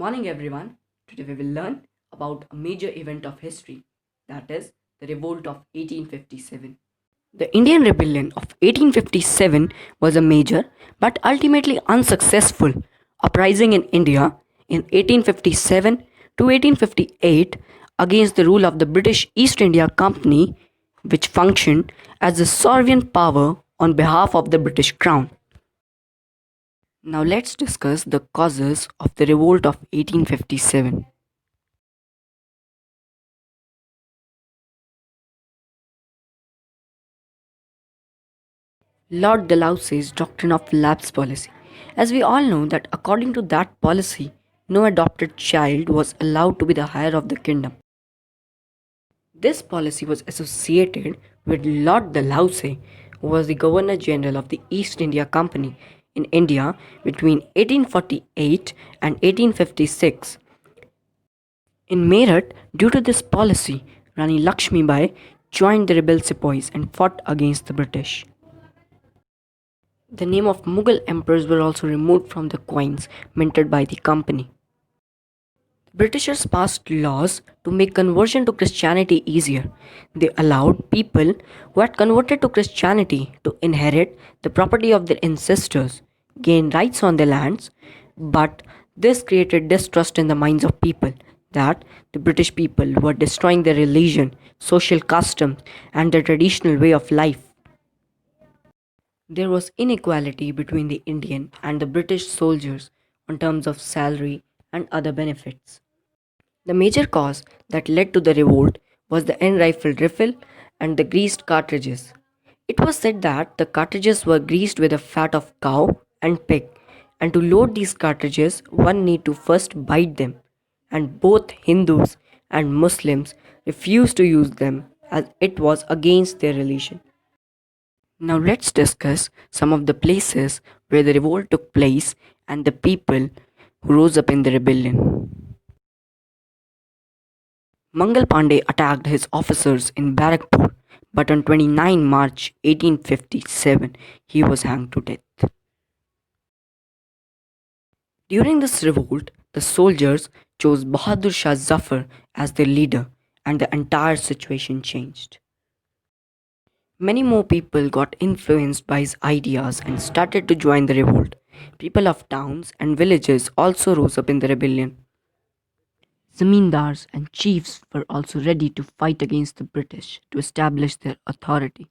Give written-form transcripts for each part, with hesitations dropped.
Morning everyone. Today we will learn about a major event of history, that is the Revolt of 1857. The Indian Rebellion of 1857 was a major but ultimately unsuccessful uprising in India in 1857 to 1858 against the rule of the British East India Company, which functioned as the sovereign power on behalf of the British Crown. Now let's discuss the causes of the revolt of 1857. Lord Dalhousie's doctrine of lapse policy. As we all know that according to that policy, no adopted child was allowed to be the heir of the kingdom. This policy was associated with Lord Dalhousie, who was the Governor General of the East India Company in India between 1848 and 1856. In Meerut, due to this policy, Rani Lakshmi Bai joined the rebel sepoys and fought against the British. The name of Mughal emperors were also removed from the coins minted by the company. The Britishers passed laws to make conversion to Christianity easier. They allowed people who had converted to Christianity to inherit the property of their ancestors, gain rights on their lands, but this created distrust in the minds of people that the British people were destroying their religion, social customs, and their traditional way of life. There was inequality between the Indian and the British soldiers on terms of salary and other benefits. The major cause that led to the revolt was the unrifled rifle and the greased cartridges. It was said that the cartridges were greased with the fat of cow and pig, and to load these cartridges, one need to first bite them, and both Hindus and Muslims refused to use them as it was against their religion. Now let's discuss some of the places where the revolt took place and the people who rose up in the rebellion. Mangal Pandey attacked his officers in Barakpur, but on 29 March 1857 he was hanged to death. During this revolt, the soldiers chose Bahadur Shah Zafar as their leader and the entire situation changed. Many more people got influenced by his ideas and started to join the revolt. People of towns and villages also rose up in the rebellion. Zamindars and chiefs were also ready to fight against the British to establish their authority.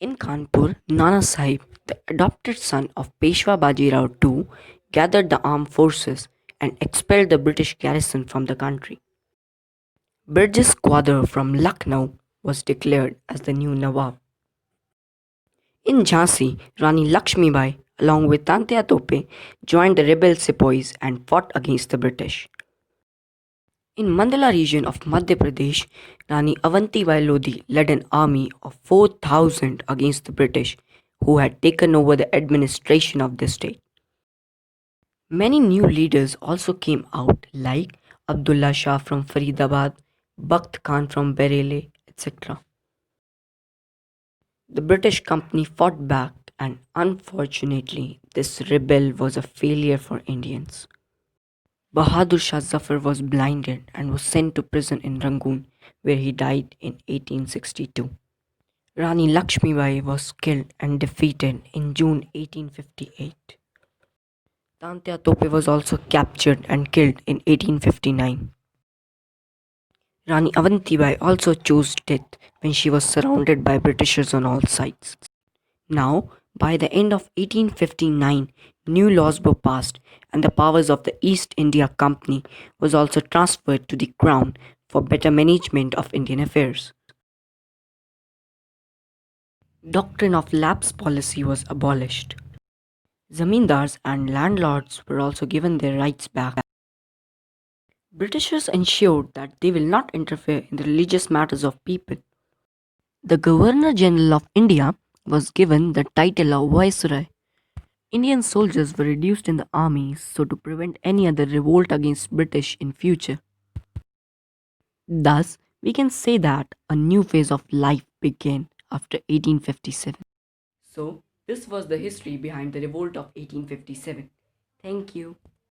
In Kanpur, Nana Sahib, the adopted son of Peshwa Bajirao II, gathered the armed forces and expelled the British garrison from the country. Burgess Quadr from Lucknow was declared as the new Nawab. In Jhansi, Rani Lakshmi Bai, along with Tantia Tope, joined the rebel sepoys and fought against the British. In Mandala region of Madhya Pradesh, Rani Avanti Bai Lodi led an army of 4,000 against the British, who had taken over the administration of the state. Many new leaders also came out, like Abdullah Shah from Faridabad, Bakht Khan from Bareilly, etc. The British company fought back, and unfortunately, this rebel was a failure for Indians. Bahadur Shah Zafar was blinded and was sent to prison in Rangoon, where he died in 1862. Rani Lakshmi Bai was killed and defeated in June 1858. Tantia Tope was also captured and killed in 1859. Rani Avanti Bai also chose death when she was surrounded by Britishers on all sides. Now, by the end of 1859, new laws were passed and the powers of the East India Company was also transferred to the Crown for better management of Indian affairs. Doctrine of lapse policy was abolished. Zamindars and landlords were also given their rights back. Britishers ensured that they will not interfere in the religious matters of people. The Governor General of India was given the title of Viceroy. Indian soldiers were reduced in the army so to prevent any other revolt against British in future. Thus, we can say that a new phase of life began after 1857. So, this was the history behind the revolt of 1857. Thank you.